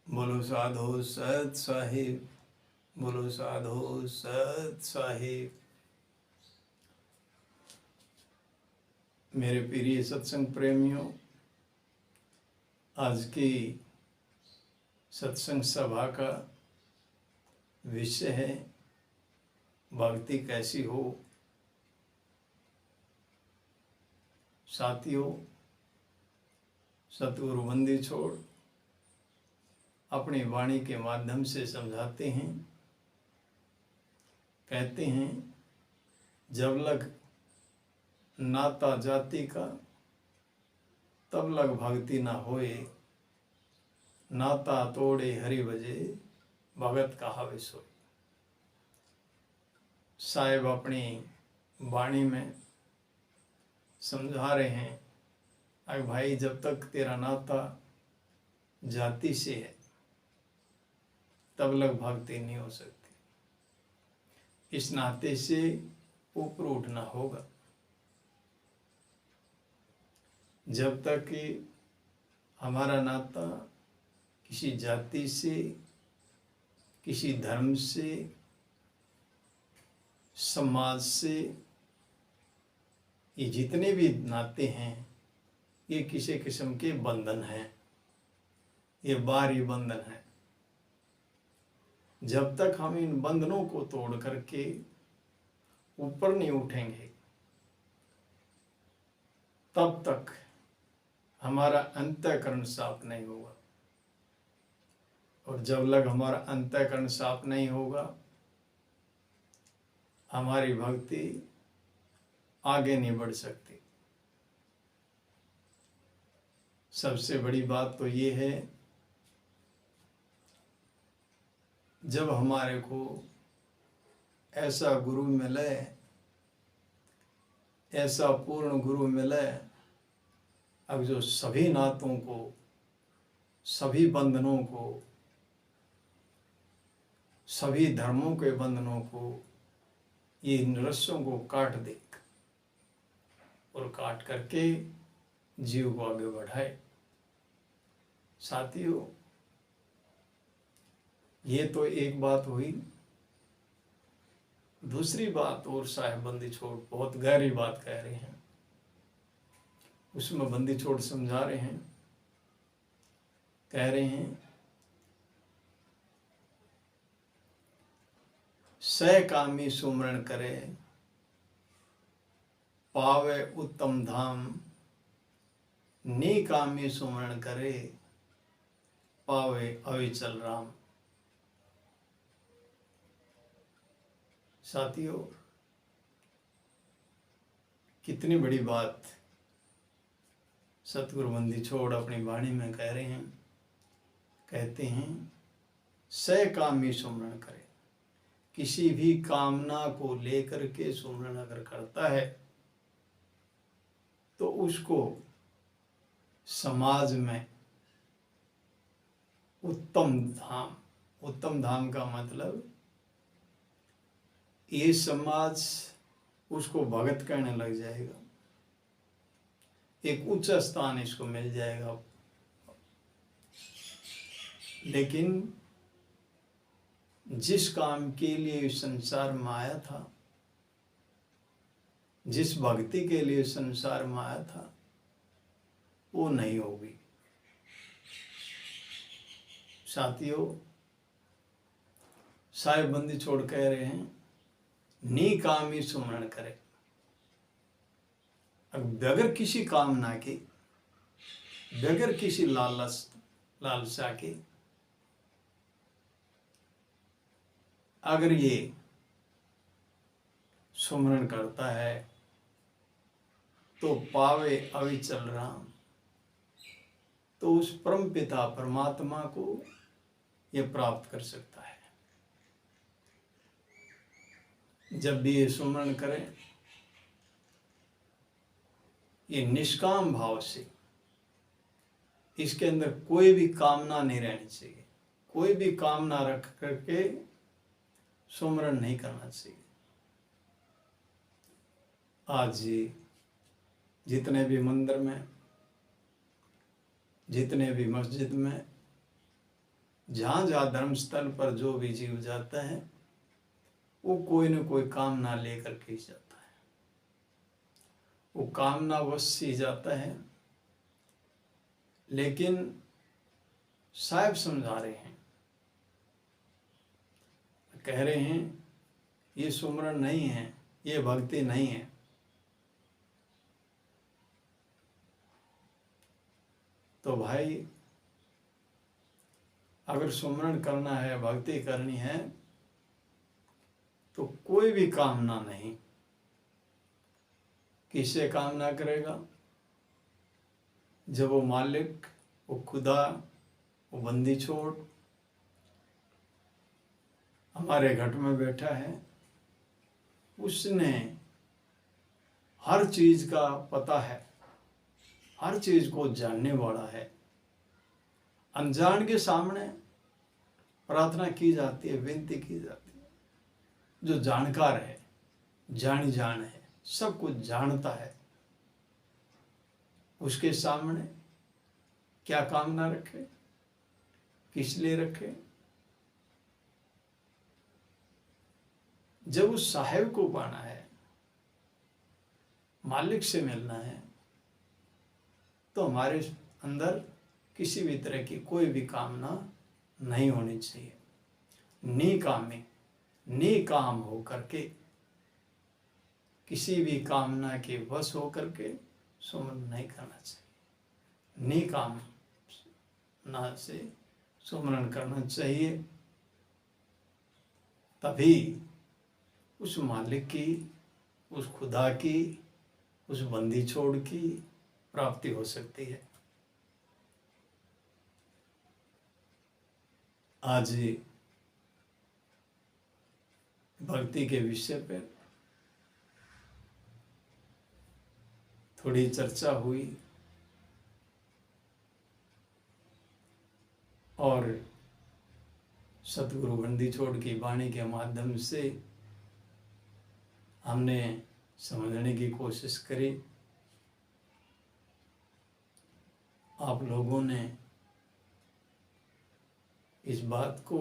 बोलो साधो सत साहिब, बोलो साधो सत साहिब। मेरे प्रिय सत्संग प्रेमियों, आज की सत्संग सभा का विषय है भक्ति कैसी हो। साथियों, सतगुरु बंदी छोड़ अपनी वाणी के माध्यम से समझाते हैं, कहते हैं जब लग नाता जाति का तब लग भक्ति ना होए, नाता तोड़े हरि भजे भगत कहावे सोए। साहेब अपनी वाणी में समझा रहे हैं, अरे भाई जब तक तेरा नाता जाति से है तब लग भक्ति नहीं हो सकती। इस नाते से ऊपर उठना होगा। जब तक कि हमारा नाता किसी जाति से, किसी धर्म से, समाज से, ये जितने भी नाते हैं ये किसी किस्म के बंधन हैं, ये बाहरी बंधन है। जब तक हम इन बंधनों को तोड़ करके ऊपर नहीं उठेंगे तब तक हमारा अंतःकरण साफ नहीं होगा। और जब लग हमारा अंतःकरण साफ नहीं होगा, हमारी भक्ति आगे नहीं बढ़ सकती। सबसे बड़ी बात तो ये है, जब हमारे को ऐसा गुरु मिले, ऐसा पूर्ण गुरु मिले, अब जो सभी नातों को, सभी बंधनों को, सभी धर्मों के बंधनों को, ये इन रस्सों को काट दे और काट करके जीव को आगे बढ़ाए। साथियों, ये तो एक बात हुई। दूसरी बात और साहेब बंदी छोड़ बहुत गहरी बात कह रहे हैं, उसमें बंदी छोड़ समझा रहे हैं, कह रहे हैं सकामी सुमरण करे पावे उत्तम धाम, निकामी सुमरण करे पावे अविचल राम। साथियों, कितनी बड़ी बात सतगुरु बंदी छोड़ अपनी वाणी में कह रहे हैं। कहते हैं सकामी सुमरण करे, किसी भी कामना को लेकर के सुमरण अगर करता है तो उसको समाज में उत्तम धाम, उत्तम धाम का मतलब ये समाज उसको भगत कहने लग जाएगा, एक उच्च स्थान इसको मिल जाएगा। लेकिन जिस काम के लिए इस संसार में आया था, जिस भक्ति के लिए संसार में आया था, वो नहीं होगी। साथियों, साहेब बंदी छोड़ कह रहे हैं निकामी सुमरण करे। अब बगैर किसी कामना के, बगैर किसी लालसा के अगर ये सुमरण करता है तो पावे अविचल राम, तो उस परम पिता परमात्मा को ये प्राप्त कर सकता है। जब भी ये सुमरण करें, ये निष्काम भाव से, इसके अंदर कोई भी कामना नहीं रहनी चाहिए, कोई भी कामना रख करके सुमरण नहीं करना चाहिए। आज जितने भी मंदिर में, जितने भी मस्जिद में जहाँ जहाँ धर्म स्थल पर जो भी जीव जाता है वो कोई न कोई कामना लेकर के जाता है, वो कामना वश ही जाता है। लेकिन साहब समझा रहे हैं, कह रहे हैं ये सुमरन नहीं है, ये भक्ति नहीं है। तो भाई अगर सुमरन करना है, भक्ति करनी है, तो कोई भी कामना नहीं। किससे कामना करेगा? जब वो मालिक, वो खुदा, वो बंदी छोड़ हमारे घट में बैठा है, उसने हर चीज का पता है, हर चीज को जानने वाला है। अनजान के सामने प्रार्थना की जाती है, विनती की जाती है। जो जानकार है, जानी जान है, सब कुछ जानता है, उसके सामने क्या कामना रखे, किस लिए रखे? जब उस साहेब को पाना है, मालिक से मिलना है, तो हमारे अंदर किसी भी तरह की कोई भी कामना नहीं होनी चाहिए। निकामी, निकाम हो करके, किसी भी कामना के वश हो करके सुमरन नहीं करना चाहिए। निकाम ना से सुमरन करना चाहिए, तभी उस मालिक की, उस खुदा की, उस बंदी छोड़ की प्राप्ति हो सकती है। आज भक्ति के विषय पर थोड़ी चर्चा हुई और सतगुरु बंदी छोड़ की वाणी के माध्यम से हमने समझने की कोशिश करी। आप लोगों ने इस बात को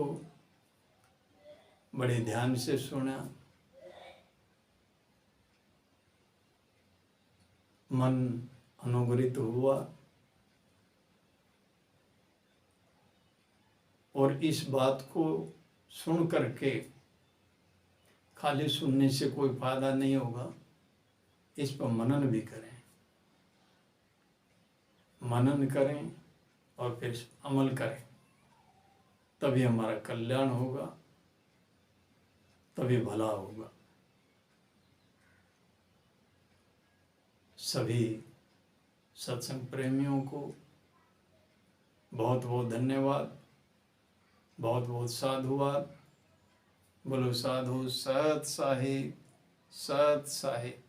बड़े ध्यान से सुना, मन अनुग्रहित हुआ और इस बात को सुन करके खाली सुनने से कोई फायदा नहीं होगा, इस पर मनन भी करें, मनन करें और फिर अमल करें, तभी हमारा कल्याण होगा, तभी भला होगा। सभी सत्संग प्रेमियों को बहुत बहुत धन्यवाद, बहुत बहुत साधुवाद। बोलो साधु सत साहिब, सत साहिब।